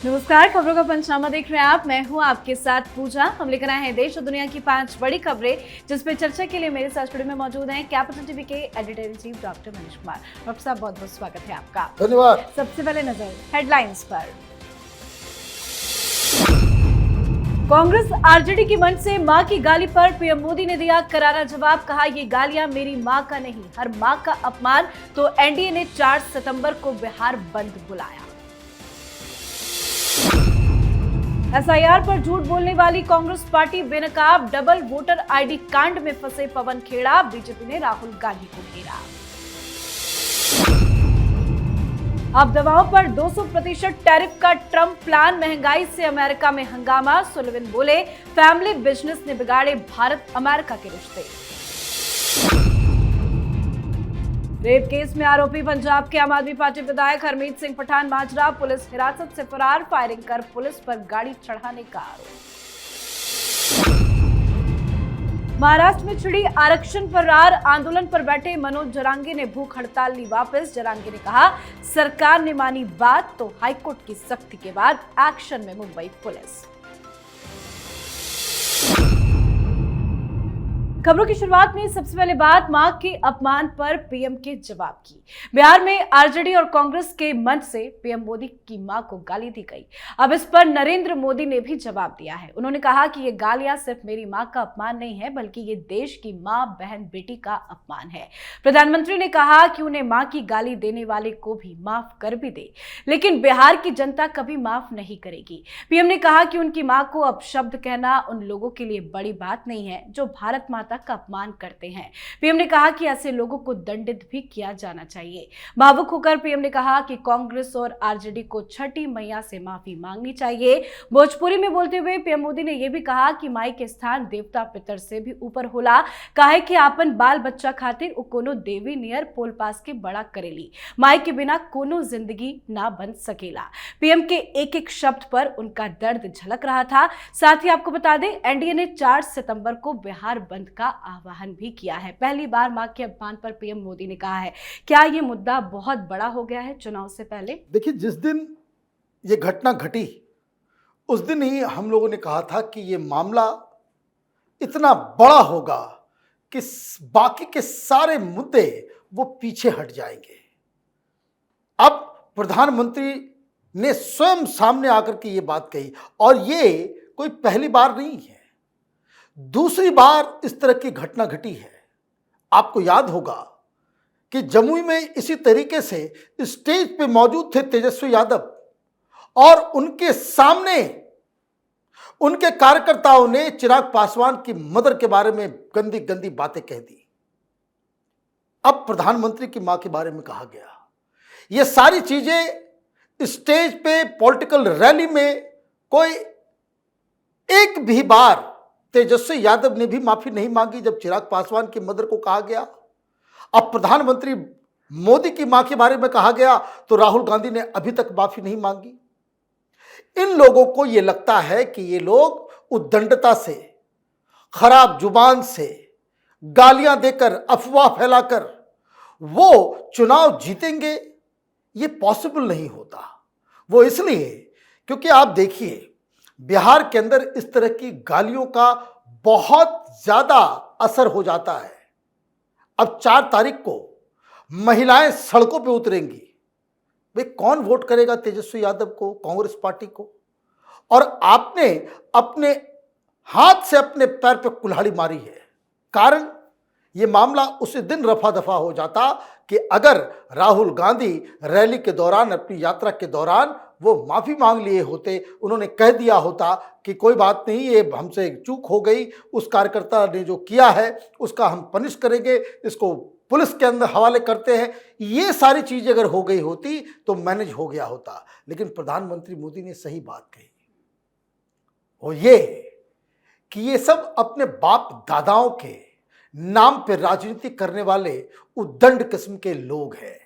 नमस्कार, खबरों का पंचनामा देख रहे हैं आप। मैं हूं आपके साथ पूजा। हम लेकर आए हैं देश और दुनिया की 5 बड़ी खबरें, जिस पे चर्चा के लिए मेरे साथ स्टूडियो में मौजूद हैं कैपिटल टीवी के editor in chief doctor Manish Kumar. Doctor साहब, बहुत बहुत स्वागत है आपका। धन्यवाद। सबसे पहले नजर हेडलाइंस पर। कांग्रेस आरजेडी की मंच से मां की गाली पर पीएम मोदी ने दिया करारा जवाब। कहा, ये गालियां मेरी मां का नहीं, हर मां का अपमान। तो एनडीए ने 4 सितंबर को बिहार बंद बुलाया। एसआईआर पर झूठ बोलने वाली कांग्रेस पार्टी बेनकाब। डबल वोटर आईडी कांड में फंसे पवन खेड़ा। बीजेपी ने राहुल गांधी को घेरा। अब दवाओं पर 200% टैरिफ का ट्रंप प्लान। महंगाई से अमेरिका में हंगामा। सुलिवन बोले, फैमिली बिजनेस ने बिगाड़े भारत अमेरिका के रिश्ते। रेप केस में आरोपी पंजाब के आम आदमी पार्टी विधायक हरमीत सिंह पठान माजरा पुलिस हिरासत से फरार। फायरिंग कर पुलिस पर गाड़ी चढ़ाने का आरोप। महाराष्ट्र में छिड़ी आरक्षण पर रार। आंदोलन पर बैठे मनोज जरांगे ने भूख हड़ताल ली वापस। जरांगे ने कहा, सरकार ने मानी बात तो हाईकोर्ट की सख्ती के बाद एक्शन में मुंबई पुलिस। खबरों की शुरुआत में सबसे पहले बात मां के अपमान पर पीएम के जवाब की। बिहार में आरजेडी और कांग्रेस के मंच से पीएम मोदी की मां को गाली दी गई। अब इस पर नरेंद्र मोदी ने भी जवाब दिया है। उन्होंने कहा कि ये गालियां सिर्फ मेरी मां का अपमान नहीं है, बल्कि ये देश की मां, बहन, बेटी का अपमान है। प्रधानमंत्री ने कहा कि उन्हें मां की गाली देने वाले को भी माफ कर भी दे, लेकिन बिहार की जनता कभी माफ नहीं करेगी। पीएम ने कहा कि उनकी मां को अपशब्द कहना उन लोगों के लिए बड़ी बात नहीं है जो भारत माता का अपमान करते हैं। पीएम ने कहा कि ऐसे लोगों को दंडित भी किया जाना चाहिए। भावुक होकर पीएम ने कहा कि कांग्रेस और आरजेडी को छठी मैया से माफी मांगनी चाहिए। भोजपुरी में बोलते हुए पीएम मोदी ने यह भी कहा कि माई के स्थान देवता पितर से भी ऊपर होला। काहे कि आपन बाल बच्चा खातिर उ कोनो देवी नियर पोल पास के बड़ा करेली। माई के बिना कोनो जिंदगी ना बन सकेला। पीएम के एक एक शब्द पर उनका दर्द झलक रहा था। साथ ही आपको बता दें, एनडीए ने 4 सितंबर को बिहार बंद का आह्वान भी किया है। पहली बार मां के अपमान पर पीएम मोदी ने कहा है। क्या ये मुद्दा बहुत बड़ा हो गया है चुनाव से पहले? देखिए, जिस दिन ये घटना घटी उस दिन ही हम लोगों ने कहा था कि ये मामला इतना बड़ा होगा कि बाकी के सारे मुद्दे वो पीछे हट जाएंगे। अब प्रधानमंत्री ने स्वयं सामने आकर के ये बात कही, और ये कोई पहली बार नहीं है, दूसरी बार इस तरह की घटना घटी है। आपको याद होगा कि जमुई में इसी तरीके से स्टेज पे मौजूद थे तेजस्वी यादव, और उनके सामने उनके कार्यकर्ताओं ने चिराग पासवान की मदर के बारे में गंदी गंदी बातें कह दी। अब प्रधानमंत्री की मां के बारे में कहा गया। ये सारी चीजें स्टेज पे पॉलिटिकल रैली में कोई एक भी बार तेजस्वी यादव ने भी माफी नहीं मांगी जब चिराग पासवान की मदर को कहा गया। अब प्रधानमंत्री मोदी की मां के बारे में कहा गया तो राहुल गांधी ने अभी तक माफी नहीं मांगी। इन लोगों को यह लगता है कि ये लोग उद्दंडता से, खराब जुबान से, गालियां देकर, अफवाह फैलाकर वो चुनाव जीतेंगे। ये पॉसिबल नहीं होता। वो इसलिए क्योंकि आप देखिए, बिहार के अंदर इस तरह की गालियों का बहुत ज्यादा असर हो जाता है। अब 4 तारीख को महिलाएं सड़कों पे उतरेंगी। वे कौन वोट करेगा तेजस्वी यादव को, कांग्रेस पार्टी को? और आपने अपने हाथ से अपने पैर पे कुल्हाड़ी मारी है। कारण ये मामला उसी दिन रफा दफा हो जाता कि अगर राहुल गांधी रैली के दौरान, अपनी यात्रा के दौरान वो माफी मांग लिए होते, उन्होंने कह दिया होता कि कोई बात नहीं, ये हमसे चूक हो गई, उस कार्यकर्ता ने जो किया है उसका हम पनिश करेंगे, इसको पुलिस के अंदर हवाले करते हैं, ये सारी चीजें अगर हो गई होती तो मैनेज हो गया होता। लेकिन प्रधानमंत्री मोदी ने सही बात कही, वो ये कि ये सब अपने बाप दादाओं के नाम पे राजनीति करने वाले उद्दंड किस्म के लोग हैं।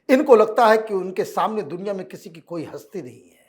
इनको लगता है कि उनके सामने दुनिया में किसी की कोई हस्ती नहीं है,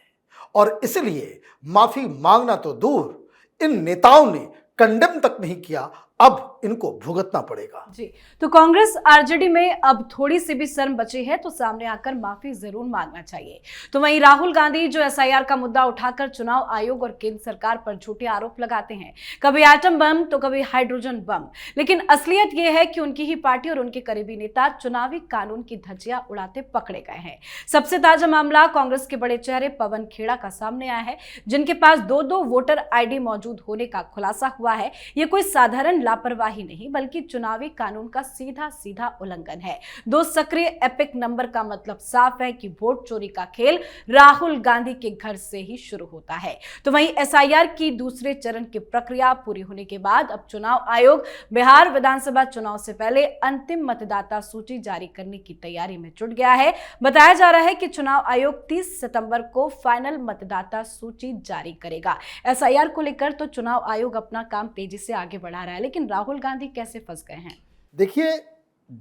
और इसलिए माफी मांगना तो दूर, इन नेताओं ने कंडेम तक नहीं किया, अब इनको भुगतना पड़ेगा। जी, तो कांग्रेस आरजेडी में अब थोड़ी सी भी शर्म बची है तो सामने आकर माफी जरूर मांगना चाहिए। तो वहीं राहुल गांधी जो एसआईआर का मुद्दा उठाकर चुनाव आयोग और केंद्र सरकार पर झूठे आरोप लगाते हैं, कभी एटम बम तो कभी हाइड्रोजन बम, लेकिन असलियत यह है कि उनकी ही पार्टी और उनके करीबी नेता चुनावी कानून की धज्जियां उड़ाते पकड़े गए हैं। सबसे ताजा मामला कांग्रेस के बड़े चेहरे पवन खेड़ा का सामने आया है, जिनके पास दो वोटर आईडी मौजूद होने का खुलासा हुआ है। ये कोई साधारण लापरवाही नहीं बल्कि चुनावी कानून का सीधा उल्लंघन है। 2 सक्रिय एपिक नंबर का मतलब साफ है कि वोट चोरी का खेल राहुल गांधी के घर से ही शुरू होता है। तो वहीं एसआईआर की दूसरे चरण की प्रक्रिया पूरी होने के बाद अब चुनाव आयोग बिहार विधानसभा चुनाव से पहले अंतिम मतदाता सूची जारी करने की तैयारी में जुट गया है। बताया जा रहा है कि चुनाव आयोग 30 सितंबर को फाइनल मतदाता सूची जारी करेगा। एसआईआर को लेकर तो चुनाव आयोग अपना काम तेजी से आगे बढ़ा रहा है, लेकिन राहुल गांधी कैसे फंस गए हैं? देखिए,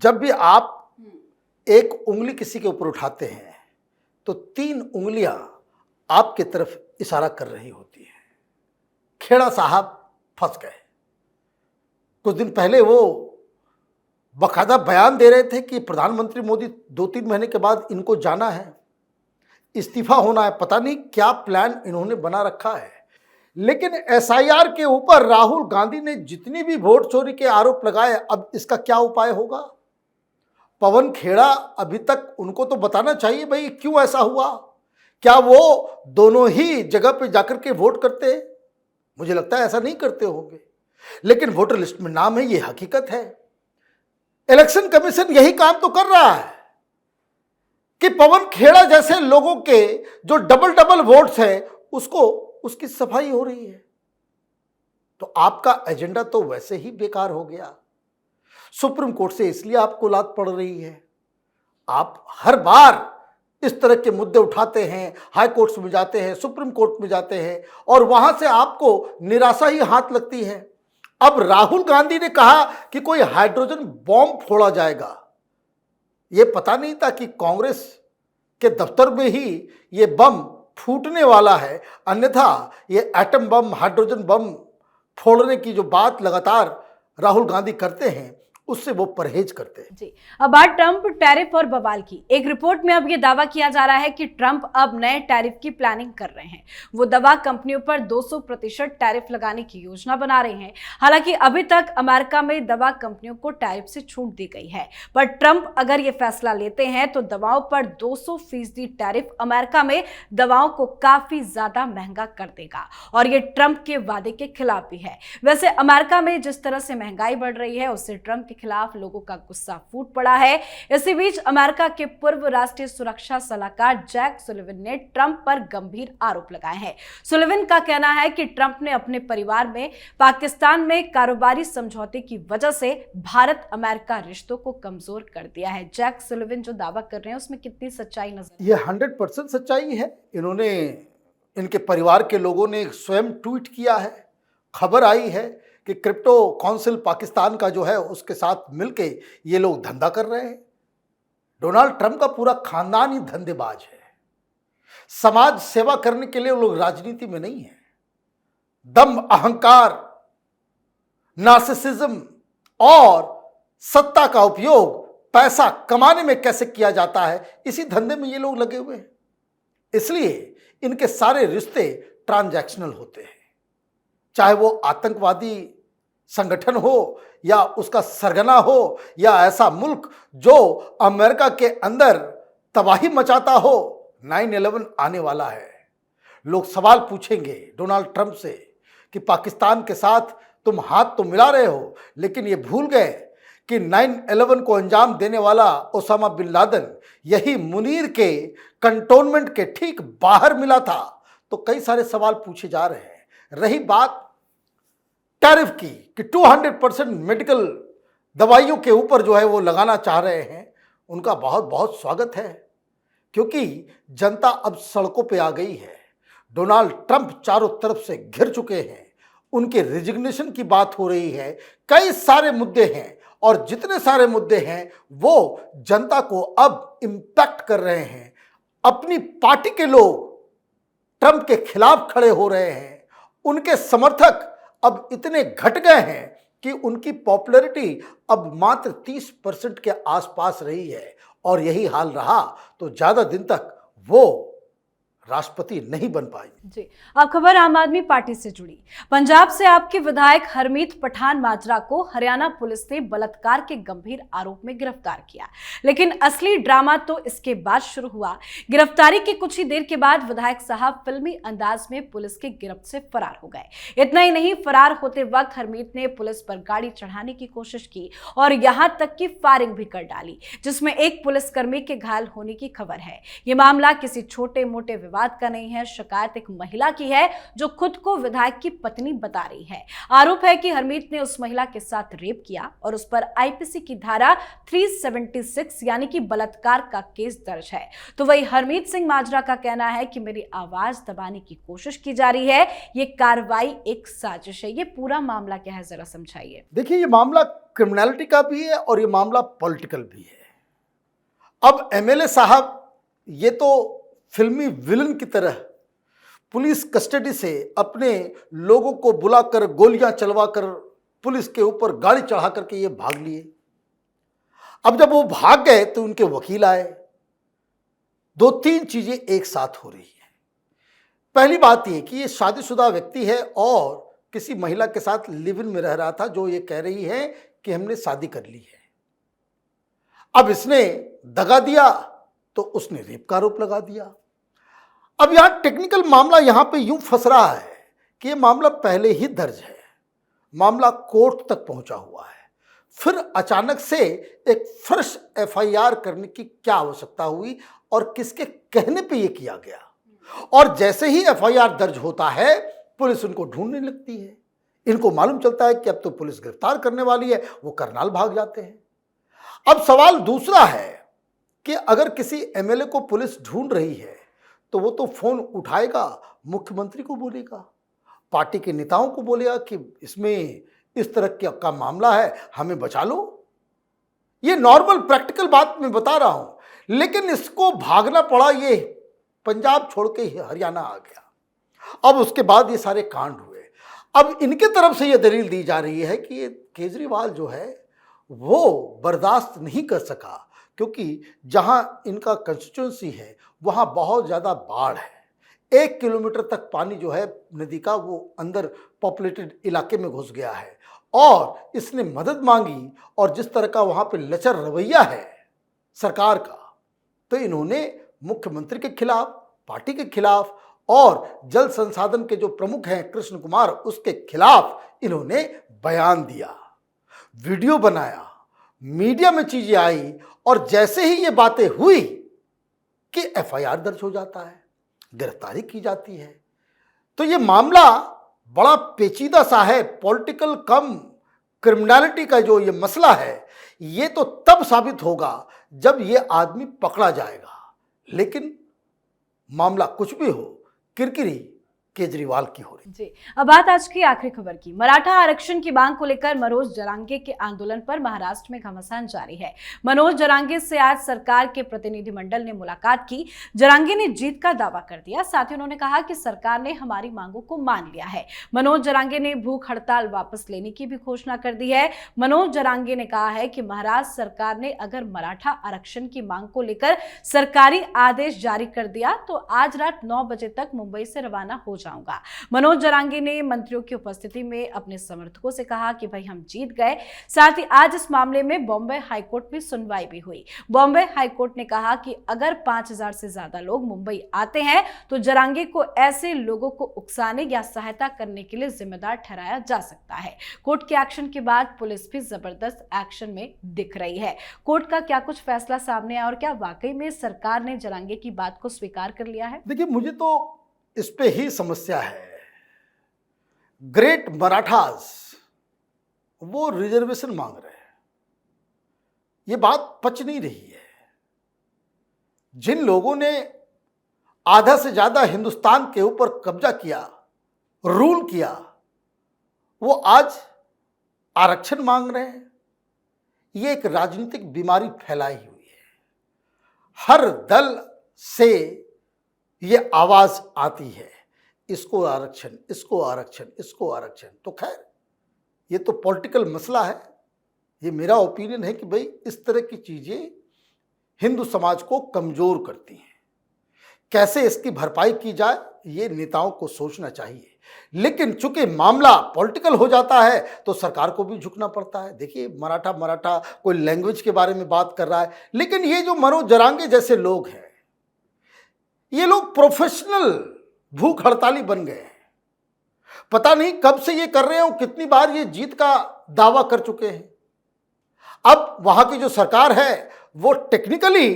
जब भी आप एक उंगली किसी के ऊपर उठाते हैं तो 3 उंगलियां आपकी तरफ इशारा कर रही होती है। खेड़ा साहब फंस गए। कुछ दिन पहले वो बाकायदा बयान दे रहे थे कि प्रधानमंत्री मोदी 2-3 महीने के बाद इनको जाना है, इस्तीफा होना है, पता नहीं क्या प्लान इन्होंने बना रखा है। लेकिन एसआईआर के ऊपर राहुल गांधी ने जितनी भी वोट चोरी के आरोप लगाए, अब इसका क्या उपाय होगा? पवन खेड़ा अभी तक उनको तो बताना चाहिए भाई क्यों ऐसा हुआ। क्या वो दोनों ही जगह पे जाकर के वोट करते? मुझे लगता है ऐसा नहीं करते होंगे, लेकिन वोटर लिस्ट में नाम है, ये हकीकत है। इलेक्शन कमीशन यही काम तो कर रहा है कि पवन खेड़ा जैसे लोगों के जो डबल वोट्स हैं उसकी सफाई हो रही है। तो आपका एजेंडा तो वैसे ही बेकार हो गया। सुप्रीम कोर्ट से इसलिए आपको लात पड़ रही है। आप हर बार इस तरह के मुद्दे उठाते हैं, हाई कोर्ट्स में जाते हैं, सुप्रीम कोर्ट में जाते हैं और वहां से आपको निराशा ही हाथ लगती है। अब राहुल गांधी ने कहा कि कोई हाइड्रोजन बॉम्ब फोड़ा जाएगा। यह पता नहीं था कि कांग्रेस के दफ्तर में ही यह बम फूटने वाला है, अन्यथा ये एटम बम, हाइड्रोजन बम फोड़ने की जो बात लगातार राहुल गांधी करते हैं उससे वो परहेज करते हैं। जी, अब बात ट्रंप टैरिफ और बवाल की। एक रिपोर्ट में अब ये दावा किया जा रहा है कि ट्रंप अब नए टैरिफ की प्लानिंग कर रहे हैं। वो दवा कंपनियों पर 200% टैरिफ लगाने की योजना बना रहे हैं। हालांकि अभी तक अमेरिका में दवा कंपनियों को टैरिफ से छूट दी गई है, पर ट्रंप अगर ये फैसला लेते हैं तो दवाओं पर 200% टैरिफ अमेरिका में दवाओं को काफी ज्यादा महंगा कर देगा और ये ट्रंप के वादे के खिलाफ भी है। वैसे अमेरिका में जिस तरह से महंगाई बढ़ रही है उससे ट्रंप के खिलाफ लोगों का गुस्सा फूट पड़ा है। इसी बीच अमेरिका के पूर्व राष्ट्रीय सुरक्षा सलाहकार जैक सुलिवन ने ट्रंप पर गंभीर आरोप लगाए हैं। सुलिवन का कहना है कि ट्रंप ने अपने परिवार में पाकिस्तान में कारोबारी समझौते की वजह से भारत अमेरिका रिश्तों को कमजोर कर दिया है। जैक सुलिवन जो दावा कर रहे हैं उसमें कितनी सच्चाई नजर? यह 100% सच्चाई है। इनके परिवार के लोगों ने स्वयं ट्वीट किया है। खबर आई है कि क्रिप्टो काउंसिल पाकिस्तान का जो है उसके साथ मिलके ये लोग धंधा कर रहे हैं। डोनाल्ड ट्रंप का पूरा खानदान ही धंधेबाज है। समाज सेवा करने के लिए वो लोग राजनीति में नहीं है। दम, अहंकार, नार्सिसिज्म और सत्ता का उपयोग पैसा कमाने में कैसे किया जाता है, इसी धंधे में ये लोग लगे हुए हैं। इसलिए इनके सारे रिश्ते ट्रांजैक्शनल होते हैं, चाहे वो आतंकवादी संगठन हो या उसका सरगना हो या ऐसा मुल्क जो अमेरिका के अंदर तबाही मचाता हो। 9/11 आने वाला है। लोग सवाल पूछेंगे डोनाल्ड ट्रंप से कि पाकिस्तान के साथ तुम हाथ तो मिला रहे हो, लेकिन ये भूल गए कि 9/11 को अंजाम देने वाला ओसामा बिन लादेन यही मुनीर के कंटोनमेंट के ठीक बाहर मिला था। तो कई सारे सवाल पूछे जा रहे हैं। रही बात टैरिफ की कि 200% मेडिकल दवाइयों के ऊपर जो है वो लगाना चाह रहे हैं, उनका बहुत बहुत स्वागत है, क्योंकि जनता अब सड़कों पे आ गई है। डोनाल्ड ट्रंप चारों तरफ से घिर चुके हैं। उनके रिजिग्नेशन की बात हो रही है। कई सारे मुद्दे हैं और जितने सारे मुद्दे हैं वो जनता को अब इम्पैक्ट कर रहे हैं। अपनी पार्टी के लोग ट्रंप के खिलाफ खड़े हो रहे हैं। उनके समर्थक अब इतने घट गए हैं कि उनकी पॉपुलैरिटी अब मात्र 30% के आसपास रही है और यही हाल रहा तो ज्यादा दिन तक वो राष्ट्रपति नहीं बन पाएंगे। जी, अब खबर आम आदमी पार्टी से जुड़ी। पंजाब से आपके विधायक हरमीत पठान माजरा को हरियाणा पुलिस ने बलात्कार के गंभीर आरोप में गिरफ्तार किया, लेकिन असली ड्रामा तो इसके बाद शुरू हुआ। गिरफ्तारी के कुछ ही देर के बाद विधायक साहब फिल्मी अंदाज में पुलिस की गिरफ्त से फरार हो गए। इतना ही नहीं, फरार होते वक्त हरमीत ने पुलिस पर गाड़ी चढ़ाने की कोशिश की और यहां तक कि फायरिंग भी कर डाली, जिसमें एक पुलिसकर्मी के घायल होने की खबर है। यह मामला किसी छोटे मोटे विवाद का नहीं है। शिकायत एक महिला की है जो खुद को विधायक की पत्नी बता रही है। आरोप है कि हरमीत ने उस महिला के साथ रेप किया और उस पर आईपीसी की धारा 376 यानी कि बलात्कार का केस दर्ज है। तो वही हरमीत सिंह माजरा का कहना है कि मेरी आवाज दबाने की कोशिश की जा रही है, ये कार्रवाई एक साजिश है। ये पूरा मामला क्या है, जरा समझाइए। देखिए, ये मामला क्रिमिनलिटी का भी है और ये मामला पॉलिटिकल भी है। अब एमएलए साहब ये तो फिल्मी विलन की तरह पुलिस कस्टडी से अपने लोगों को बुलाकर गोलियां चलवाकर पुलिस के ऊपर गाड़ी चढ़ा करके ये भाग लिए। अब जब वो भाग गए तो उनके वकील आए। दो तीन चीजें एक साथ हो रही है। पहली बात ये कि ये शादीशुदा व्यक्ति है और किसी महिला के साथ लिव इन में रह रहा था, जो ये कह रही है कि हमने शादी कर ली है। अब इसने दगा दिया तो उसने रेप का आरोप लगा दिया। अब यहां टेक्निकल मामला यहां पे यूं फंस रहा है कि यह मामला पहले ही दर्ज है, मामला कोर्ट तक पहुंचा हुआ है, फिर अचानक से एक फ्रेश एफआईआर करने की क्या आवश्यकता हुई और किसके कहने पे यह किया गया। और जैसे ही एफआईआर दर्ज होता है पुलिस उनको ढूंढने लगती है। इनको मालूम चलता है कि अब तो पुलिस गिरफ्तार करने वाली है, वो करनाल भाग जाते हैं। अब सवाल दूसरा है कि अगर किसी एमएलए को पुलिस ढूंढ रही है तो वो तो फोन उठाएगा, मुख्यमंत्री को बोलेगा, पार्टी के नेताओं को बोलेगा कि इसमें इस तरह का मामला है, हमें बचा लो। ये नॉर्मल प्रैक्टिकल बात मैं बता रहा हूं, लेकिन इसको भागना पड़ा। ये पंजाब छोड़ के हरियाणा आ गया। अब उसके बाद ये सारे कांड हुए। अब इनके तरफ से ये दलील दी जा रही है कि ये केजरीवाल जो है वो बर्दाश्त नहीं कर सका, क्योंकि जहां इनका कंस्टिट्यूंसी है वहां बहुत ज़्यादा बाढ़ है। 1 किलोमीटर तक पानी जो है नदी का वो अंदर पॉपुलेटेड इलाके में घुस गया है और इसने मदद मांगी। और जिस तरह का वहां पे लचर रवैया है सरकार का, तो इन्होंने मुख्यमंत्री के खिलाफ, पार्टी के खिलाफ और जल संसाधन के जो प्रमुख हैं कृष्ण कुमार, उसके खिलाफ इन्होंने बयान दिया, वीडियो बनाया, मीडिया में चीजें आई और जैसे ही ये बातें हुई कि एफआईआर दर्ज हो जाता है, गिरफ्तारी की जाती है। तो ये मामला बड़ा पेचीदा सा है। पॉलिटिकल कम क्रिमिनलिटी का जो ये मसला है, ये तो तब साबित होगा जब ये आदमी पकड़ा जाएगा। लेकिन मामला कुछ भी हो, किरकिरी केजरीवाल की हो रही। जी, अब बात आज की आखिरी खबर की। मराठा आरक्षण की मांग को लेकर मनोज जरांगे के आंदोलन पर महाराष्ट्र में घमासान जारी है। मनोज जरांगे से आज सरकार के प्रतिनिधिमंडल ने मुलाकात की। जरांगे ने जीत का दावा कर दिया, साथ ही उन्होंने कहा कि सरकार ने हमारी मांगों को मान लिया है। मनोज जरांगे ने भूख हड़ताल वापस लेने की भी घोषणा कर दी है। मनोज जरांगे ने कहा है कि महाराष्ट्र सरकार ने अगर मराठा आरक्षण की मांग को लेकर सरकारी आदेश जारी कर दिया तो आज रात 9 बजे तक मुंबई से रवाना हो जाऊंगा। मनोज जरांगे ने मंत्रियों की उपस्थिति में अपने समर्थकों से कहा कि भाई हम जीत गए। साथ ही आज इस मामले में बॉम्बे हाईकोर्ट में सुनवाई भी हुई। बॉम्बे हाईकोर्ट ने कहा कि अगर 5000 से ज्यादा लोग मुंबई आते हैं तो जरांगे को ऐसे लोगों को उकसाने या सहायता करने के लिए जिम्मेदार ठहराया जा सकता है। कोर्ट के एक्शन के बाद पुलिस भी जबरदस्त एक्शन में दिख रही है। कोर्ट का क्या कुछ फैसला सामने आया और क्या वाकई में सरकार ने जरांगे की बात को स्वीकार कर लिया है? देखिए, मुझे तो इस पे ही समस्या है। ग्रेट मराठास वो रिजर्वेशन मांग रहे हैं, ये बात पच नहीं रही है। जिन लोगों ने आधा से ज्यादा हिंदुस्तान के ऊपर कब्जा किया, रूल किया, वो आज आरक्षण मांग रहे हैं। ये एक राजनीतिक बीमारी फैलाई हुई है। हर दल से ये आवाज आती है, इसको आरक्षण, इसको आरक्षण, इसको आरक्षण। तो खैर, ये तो पॉलिटिकल मसला है। ये मेरा ओपिनियन है कि भाई इस तरह की चीज़ें हिंदू समाज को कमज़ोर करती हैं। कैसे इसकी भरपाई की जाए ये नेताओं को सोचना चाहिए। लेकिन चूंकि मामला पॉलिटिकल हो जाता है तो सरकार को भी झुकना पड़ता है। देखिए, मराठा कोई लैंग्वेज के बारे में बात कर रहा है, लेकिन ये जो मनोज जरांगे जैसे लोग हैं, ये लोग प्रोफेशनल भूख हड़ताली बन गए हैं। पता नहीं कब से ये कर रहे हैं और कितनी बार ये जीत का दावा कर चुके हैं। अब वहां की जो सरकार है वो टेक्निकली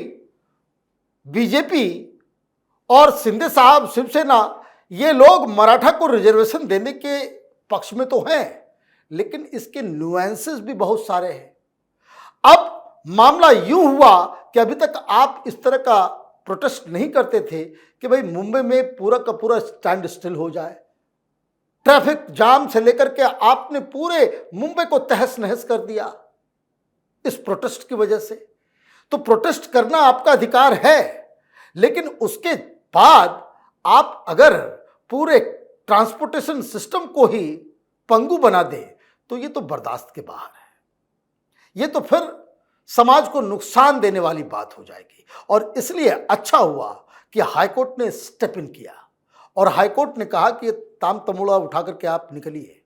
बीजेपी और शिंदे साहब, शिवसेना, ये लोग मराठा को रिजर्वेशन देने के पक्ष में तो हैं, लेकिन इसके नुएंसेस भी बहुत सारे हैं। अब मामला यूं हुआ कि अभी तक आप इस तरह का प्रोटेस्ट नहीं करते थे कि भाई मुंबई में पूरा का पूरा स्टैंड स्टिल हो जाए। ट्रैफिक जाम से लेकर के आपने पूरे मुंबई को तहस नहस कर दिया इस प्रोटेस्ट की वजह से। तो प्रोटेस्ट करना आपका अधिकार है, लेकिन उसके बाद आप अगर पूरे ट्रांसपोर्टेशन सिस्टम को ही पंगु बना दे तो ये तो बर्दाश्त के बाहर है। ये तो फिर समाज को नुकसान देने वाली बात हो जाएगी। और इसलिए अच्छा हुआ कि हाईकोर्ट ने स्टेप इन किया और हाईकोर्ट ने कहा कि ये ताम तमोड़ा उठा करके आप निकलिए।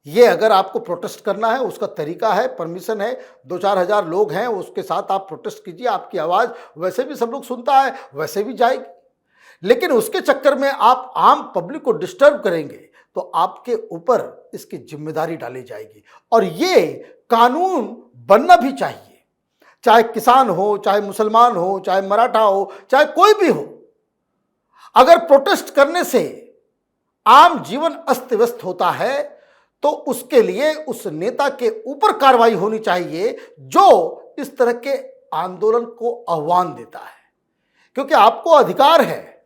ये अगर आपको प्रोटेस्ट करना है उसका तरीका है, परमिशन है, 2-4 हज़ार लोग हैं, उसके साथ आप प्रोटेस्ट कीजिए। आपकी आवाज़ वैसे भी सब लोग सुनता है, वैसे भी जाएगी। लेकिन उसके चक्कर में आप आम पब्लिक को डिस्टर्ब करेंगे तो आपके ऊपर इसकी जिम्मेदारी डाली जाएगी। और ये कानून बनना भी चाहिए, चाहे किसान हो, चाहे मुसलमान हो, चाहे मराठा हो, चाहे कोई भी हो। अगर प्रोटेस्ट करने से आम जीवन अस्त व्यस्त होता है तो उसके लिए उस नेता के ऊपर कार्रवाई होनी चाहिए जो इस तरह के आंदोलन को आह्वान देता है। क्योंकि आपको अधिकार है,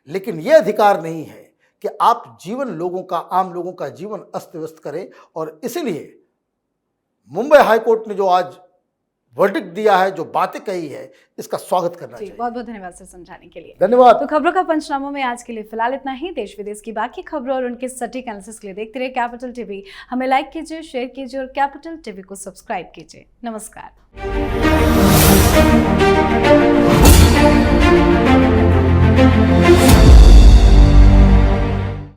लेकिन यह अधिकार नहीं है कि आप जीवन लोगों का, आम लोगों का जीवन अस्त व्यस्त करें। और इसीलिए मुंबई हाईकोर्ट ने जो आज वर्डिक्ट दिया है, जो बातें कही है, इसका स्वागत करना चाहिए। बहुत बहुत धन्यवाद सर समझाने के लिए। धन्यवाद। तो खबरों का पंचनामा में आज के लिए फिलहाल इतना ही। देश विदेश की बाकी खबरों और उनके सटीक एनालिसिस के लिए देखते रहिए कैपिटल टीवी। हमें लाइक कीजिए, शेयर कीजिए और कैपिटल टीवी को सब्सक्राइब कीजिए। नमस्कार।